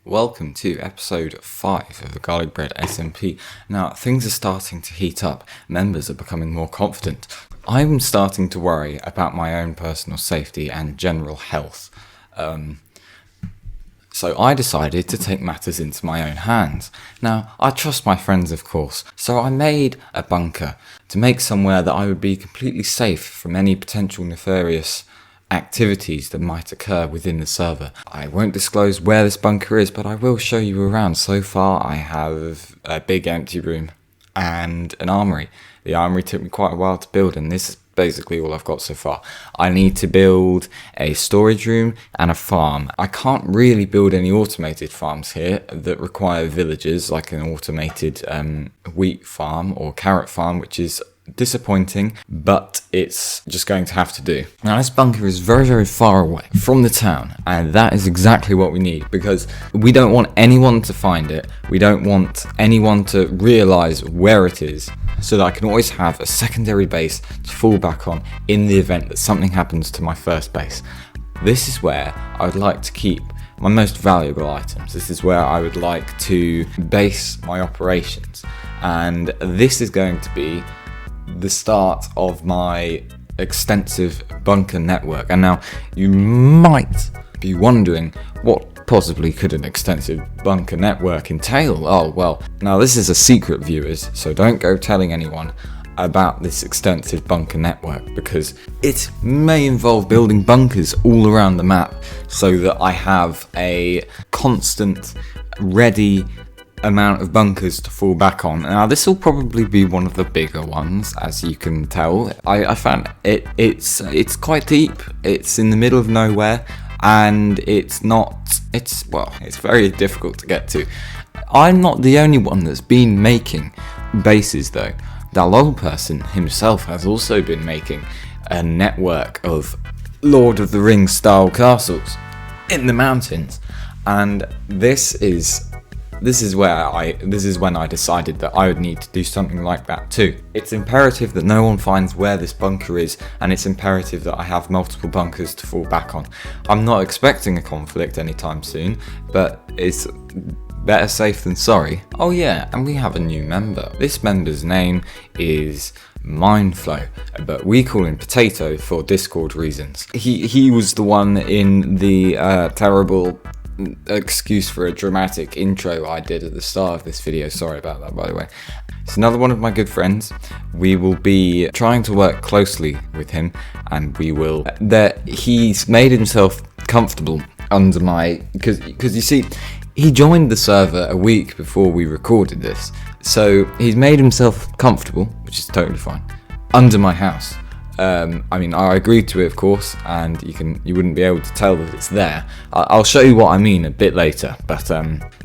Welcome to episode 5 of the Garlic Bread SMP. Now, things are starting to heat up. Members are becoming more confident. I'm starting to worry about my own personal safety and general health. So I decided to take matters into my own hands. Now, I trust my friends, of course, so I made a bunker to make somewhere that I would be completely safe from any potential nefarious activities that might occur within the server. I won't disclose where this bunker is, but I will show you around. So far I have a big empty room and an armory. The armory took me quite a while to build, and this is basically all I've got so far. I need to build a storage room and a farm. I can't really build any automated farms here that require villagers, like an automated wheat farm or carrot farm, which is disappointing, but it's just going to have to do. Now, this bunker is very, very far away from the town, and that is exactly what we need, because we don't want anyone to find it. We don't want anyone to realize where it is, so that I can always have a secondary base to fall back on in the event that something happens to my first base. This is where I would like to keep my most valuable items. This is where I would like to base my operations, and this is going to be the start of my extensive bunker network. And now you might be wondering, what possibly could an extensive bunker network entail? Oh well, now this is a secret, viewers, so don't go telling anyone about this extensive bunker network, because it may involve building bunkers all around the map so that I have a constant ready amount of bunkers to fall back on. Now, this will probably be one of the bigger ones, as you can tell. I found it's quite deep. It's in the middle of nowhere, and it's very difficult to get to. I'm not the only one that's been making bases, though. That LOL person himself has also been making a network of Lord of the Rings style castles in the mountains, and this is when I decided that I would need to do something like that too. It's imperative that no one finds where this bunker is, and it's imperative that I have multiple bunkers to fall back on. I'm not expecting a conflict anytime soon, but it's better safe than sorry. Oh yeah, and we have a new member. This member's name is Mindflow, but we call him Potato for Discord reasons. He was the one in the terrible excuse for a dramatic intro I did at the start of this video. Sorry about that, by the way. It's another one of my good friends. We will be trying to work closely with him, and we will he's made himself comfortable under my, because you see, he joined the server a week before we recorded this, so he's made himself comfortable, which is totally fine, under my house. I mean, I agreed to it, of course, and you wouldn't be able to tell that it's there. I'll show you what I mean a bit later, but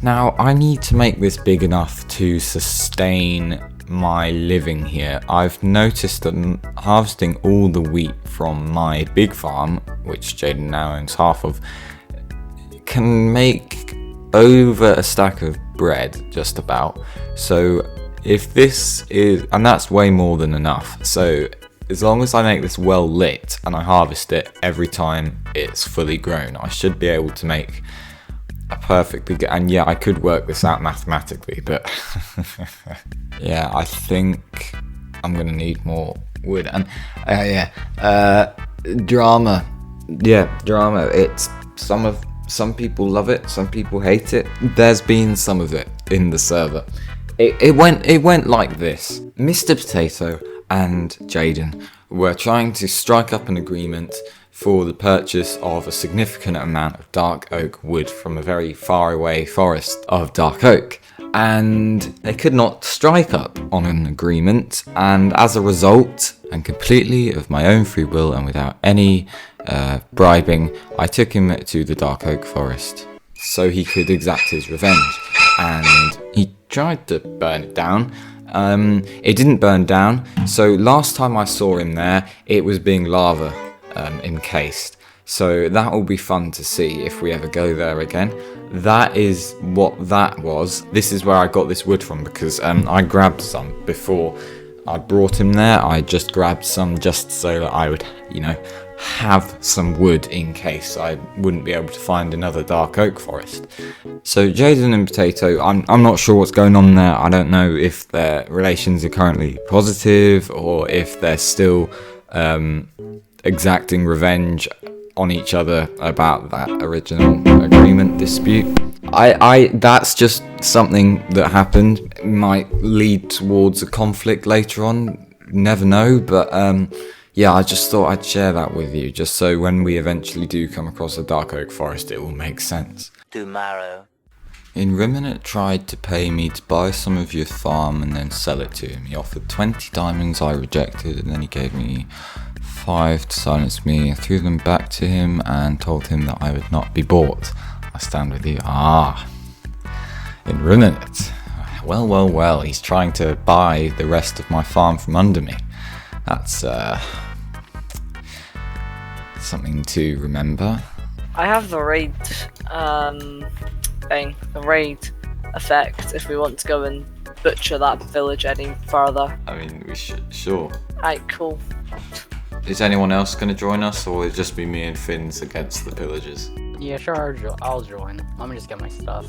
now I need to make this big enough to sustain my living here. I've noticed that harvesting all the wheat from my big farm, which Jaden now owns half of, can make over a stack of bread, just about. So if this is, and that's way more than enough, so as long as I make this well lit and I harvest it every time it's fully grown, I should be able to make a perfectly good, and yeah, I could work this out mathematically, but yeah, I think I'm gonna need more wood. And drama, it's some people love it, some people hate it. There's been some of it in the server. It went like this. Mr. Potato and Jaden were trying to strike up an agreement for the purchase of a significant amount of dark oak wood from a very far away forest of dark oak, and they could not strike up on an agreement, and as a result, and completely of my own free will and without any bribing, I took him to the dark oak forest so he could exact his revenge, and he tried to burn it down. It didn't burn down, so last time I saw him there, it was being lava encased. So that will be fun to see if we ever go there again. That is what that was. This is where I got this wood from, because I grabbed some before I brought him there. I just grabbed some just so that I would, have some wood in case I wouldn't be able to find another dark oak forest. So Jaden and Potato, I'm not sure what's going on there. I don't know if their relations are currently positive or if they're still exacting revenge on each other about that original agreement dispute. That's just something that happened. It might lead towards a conflict later on. Never know, but yeah, I just thought I'd share that with you, just so when we eventually do come across a dark oak forest, it will make sense. Tomorrow. Inriminate tried to pay me to buy some of your farm and then sell it to him. He offered 20 diamonds, I rejected, and then he gave me 5 to silence me. I threw them back to him and told him that I would not be bought. I stand with you. Inriminate. Well, he's trying to buy the rest of my farm from under me. That's something to remember. I have the raid thing, the raid effect, if we want to go and butcher that village any further. I mean, we should, sure. Alright, cool. Is anyone else going to join us, or will it just be me and Finns against the pillagers? Yeah, sure, I'll join. Let me just get my stuff.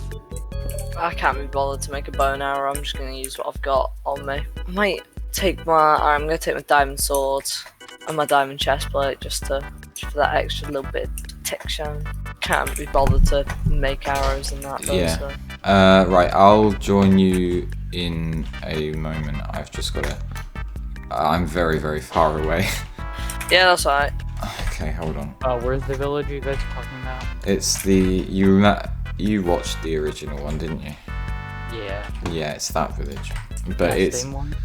I can't be bothered to make a bow and arrow, I'm just going to use what I've got on me. I'm going to take my diamond sword and my diamond chestplate just for that extra little bit of protection. Can't be bothered to make arrows and that though, Yeah. so. Right, I'll join you in a moment. I've just got to... I'm very, very far away. Yeah, that's alright. Okay, hold on. Where's the village you guys are talking about? It's the... You watched the original one, didn't you? Yeah. Yeah, it's that village. But That it's... same one?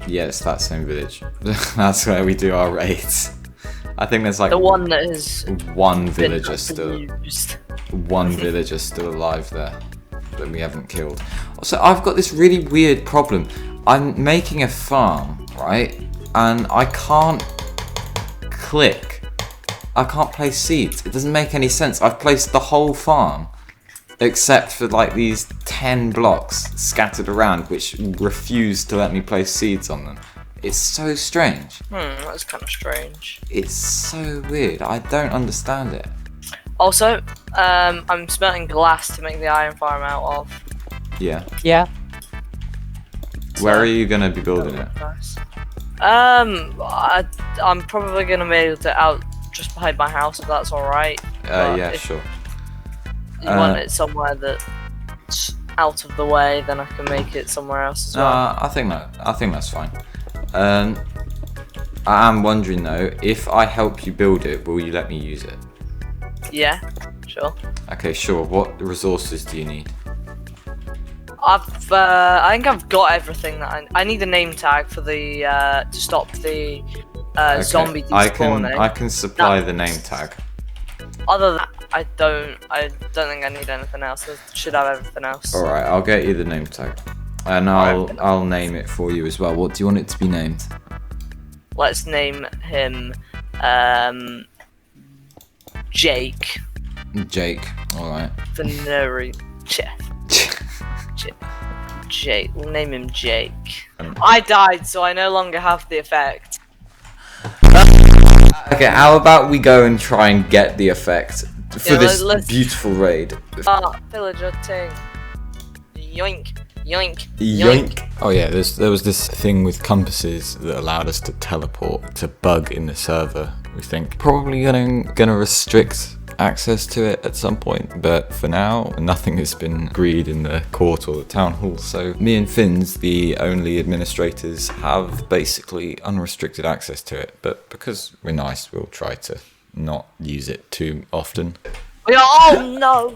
Yeah, it's that same village. That's where we do our raids. I think there's like... The one that is... One been villager still... used. One villager still alive there that we haven't killed. So I've got this really weird problem. I'm making a farm, right? And I can't click. I can't place seeds. It doesn't make any sense. I've placed the whole farm except for like these 10 blocks scattered around which refuse to let me place seeds on them. It's so strange. That's kind of strange. It's so weird. I don't understand it. Also, I'm smelting glass to make the iron farm out of. Yeah. Yeah. Where are you going to be building it? Nice. I'm probably gonna build it out just behind my house if that's alright. Yeah, if sure. you want it somewhere that's out of the way, then I can make it somewhere else as well. I think that's fine. I am wondering though, if I help you build it, will you let me use it? Yeah, sure. Okay, sure. What resources do you need? I think I've got everything that I need a name tag for the to stop the zombie despawning. I can supply the name tag. Other than that, I don't think I need anything else. I should have everything else. All right, I'll get you the name tag, and I'll name it for you as well. What do you want it to be named? Let's name him Jake. Jake. All right. Venery Chef. Jake. We'll name him Jake. I died, so I no longer have the effect. Okay, how about we go and try and get the effect for this beautiful raid? Villager ting. Yoink. Yoink. Yoink. Oh yeah, there was this thing with compasses that allowed us to teleport to bug in the server, we think. Probably gonna restrict access to it at some point, but for now nothing has been agreed in the court or the town hall, so me and Finns, the only administrators, have basically unrestricted access to it, but because we're nice we'll try to not use it too often. Oh no!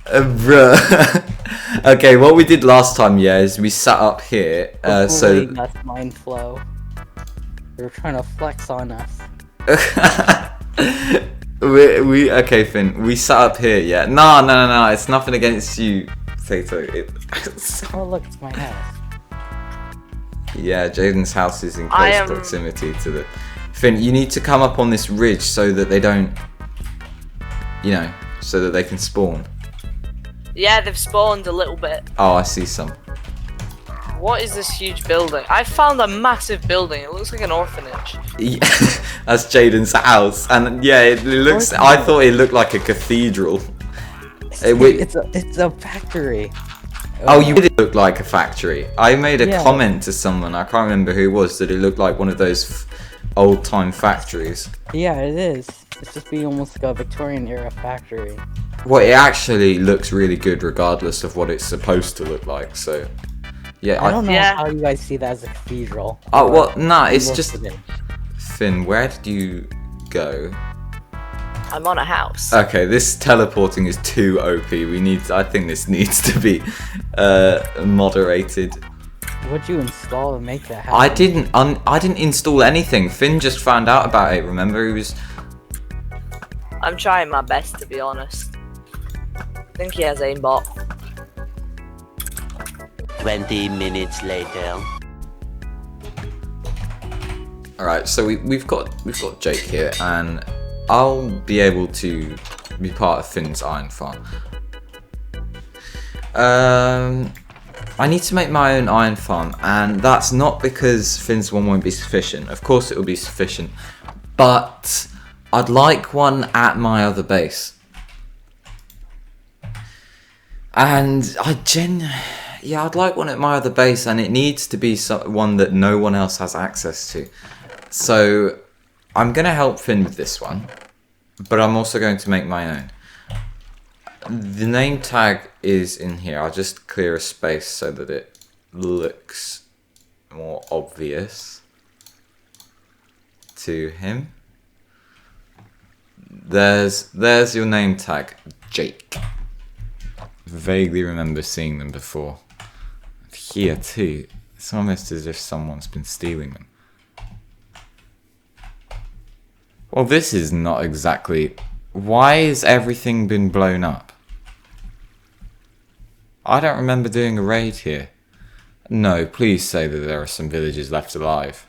Bruh. Okay, what we did last time, is we sat up here, so... That's mind flow. They were trying to flex on us. Okay, Finn, we sat up here, yeah. No, it's nothing against you, Tato. Oh look, it's my house. Yeah, Jaden's house is in close proximity to the... Finn, you need to come up on this ridge so that they don't... so that they can spawn. Yeah, they've spawned a little bit. Oh, I see some. What is this huge building? I found a massive building. It looks like an orphanage. Yeah, that's Jaden's house, and yeah, it looks. I thought it looked like a cathedral. It's a factory. Oh, you did look like a factory. I made a Yeah. comment to someone, I can't remember who it was, that it looked like one of those old-time factories. Yeah, it is. It's just being almost like a Victorian era factory. Well, it actually looks really good regardless of what it's supposed to look like, so... Yeah, I don't know Yeah. how you guys see that as a cathedral. Oh, well, nah, it's Most just... of it. Finn, where did you go? I'm on a house. Okay, this teleporting is too OP. I think this needs to be moderated. What'd you install to make that happen? I didn't install anything. Finn just found out about it. Remember, he was... I'm trying my best, to be honest. I think he has aimbot. 20 minutes later. All right, so we've got Jake here, and I'll be able to be part of Finn's iron farm. I need to make my own iron farm, and that's not because Finn's one won't be sufficient. Of course, it will be sufficient, but I'd like one at my other base. And I'd like one at my other base, and it needs to be one that no one else has access to. So I'm going to help Finn with this one, but I'm also going to make my own. The name tag is in here. I'll just clear a space so that it looks more obvious to him. There's your name tag, Jake. Vaguely remember seeing them before. Here too. It's almost as if someone's been stealing them. Well, this is not exactly... Why has everything been blown up? I don't remember doing a raid here. No, please say that there are some villagers left alive.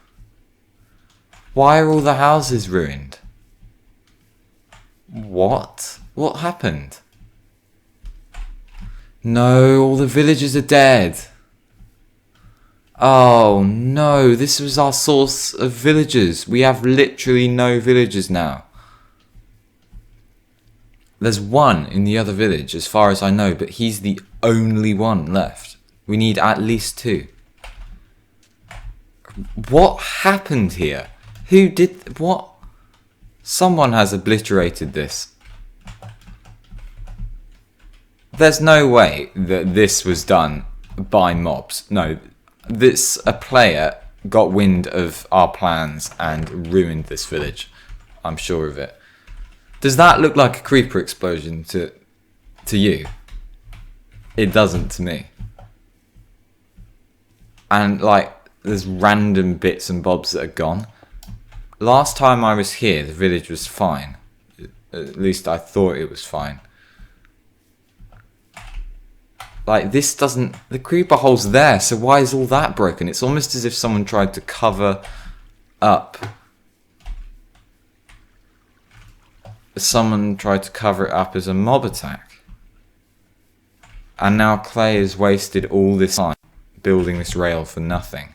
Why are all the houses ruined? What? What happened? No, all the villagers are dead. Oh no, this was our source of villagers. We have literally no villagers now. There's one in the other village, as far as I know, but he's the only one left. We need at least two. What happened here? Who did... what? Someone has obliterated this. There's no way that this was done by mobs. No, a player got wind of our plans and ruined this village. I'm sure of it. Does that look like a creeper explosion to you? It doesn't to me. And like, there's random bits and bobs that are gone. Last time I was here, the village was fine. At least I thought it was fine. Like, this doesn't... The creeper hole's there, so why is all that broken? It's almost as if someone tried to cover up. Someone tried to cover it up as a mob attack. And now Clay has wasted all this time building this rail for nothing.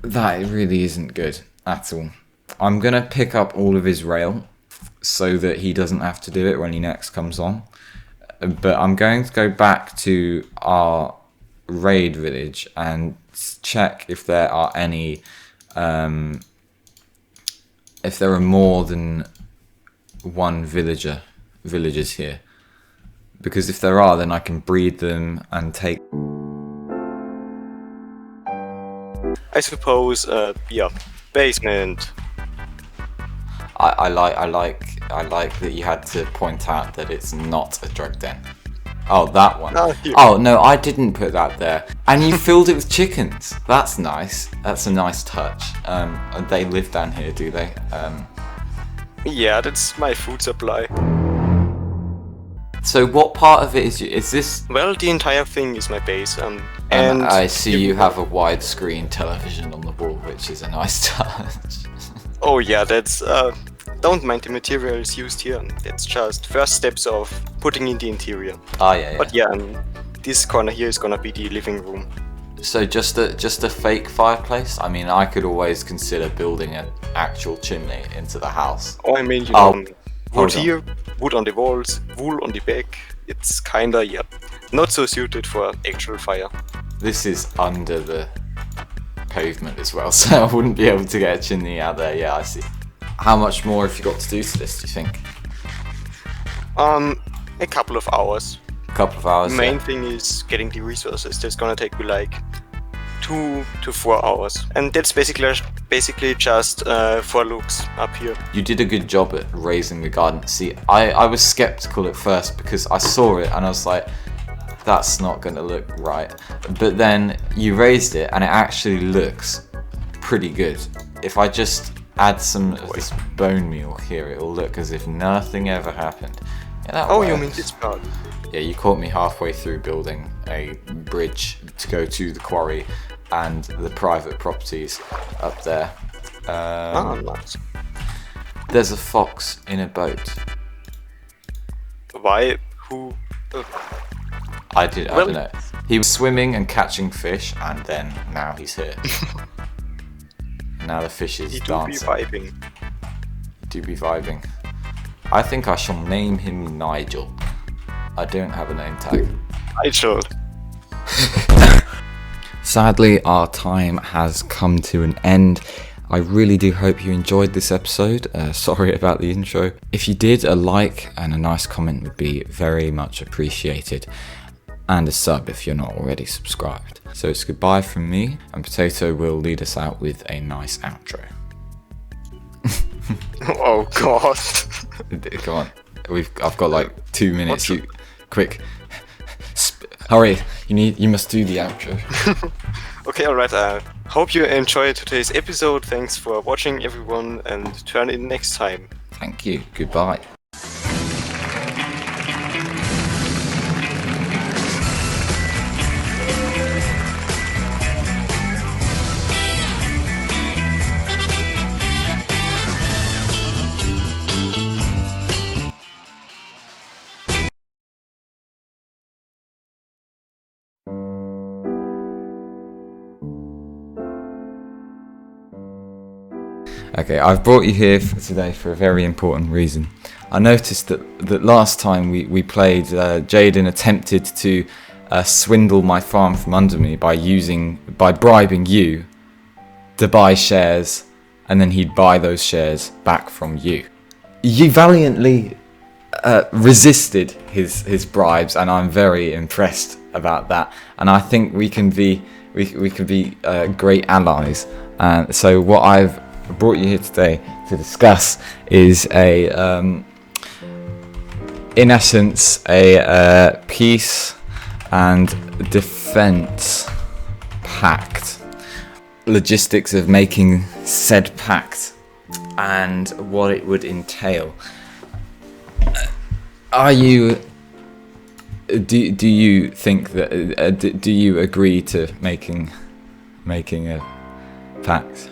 That really isn't good at all. I'm going to pick up all of his rail so that he doesn't have to do it when he next comes on. But I'm going to go back to our raid village and check if there are any... if there are more than one villagers here. Because if there are, then I can breed them and take... I suppose, yeah, basement. I like that you had to point out that it's not a drug den. Oh, that one. Oh, no, I didn't put that there. And you filled it with chickens. That's nice. That's a nice touch. They live down here, do they? Yeah, that's my food supply. So what part of it is this? Well, the entire thing is my base. And And I see you have a widescreen television on the wall, which is a nice touch. Oh yeah, that's don't mind the materials used here. It's just first steps of putting in the interior. Ah, yeah, yeah. But yeah, this corner here is gonna be the living room. So just a fake fireplace? I mean, I could always consider building an actual chimney into the house. Oh, I mean, you Oh, know, hold wood on. here, wood on the walls, wool on the back. It's kinda, yeah, not so suited for actual fire. This is under the pavement as well, so I wouldn't be able to get a chimney out there. Yeah, I see. How much more have you got to do to this, do you think? A couple of hours. A couple of hours? The main Yeah. thing is getting the resources. That's gonna take me like 2 to 4 hours. And that's basically just for looks up here. You did a good job at raising the garden. See, I was skeptical at first because I saw it and I was like, that's not going to look right. But then you raised it and it actually looks pretty good. If I just add some of this bone meal here, it'll look as if nothing ever happened. Yeah, that Oh, you works. mean this part? Yeah, you caught me halfway through building a bridge to go to the quarry and the private properties up there. Nice. There's a fox in a boat. Why? Who? I don't Well- know. He was swimming and catching fish, and then now he's here. Now the fish is He do be dancing. vibing. He do be vibing. I think I shall name him Nigel. I don't have a name tag. Nigel. Sadly, our time has come to an end. I really do hope you enjoyed this episode. Sorry about the intro. If you did, a like and a nice comment would be very much appreciated. And a sub if you're not already subscribed. So it's goodbye from me, and Potato will lead us out with a nice outro. Oh god. Come on, I've got like 2 minutes. What's You, quick, hurry! You must do the outro. Okay, alright. Hope you enjoyed today's episode. Thanks for watching, everyone, and turn in next time. Thank you. Goodbye. Okay, I've brought you here today for a very important reason. I noticed that last time we played, Jaden attempted to swindle my farm from under me by bribing you to buy shares, and then he'd buy those shares back from you. You valiantly resisted his bribes, and I'm very impressed about that. And I think we can be great allies. And so what I've brought you here today to discuss is in essence a peace and defense pact, logistics of making said pact and what it would entail. Do you think that do you agree to making a pact?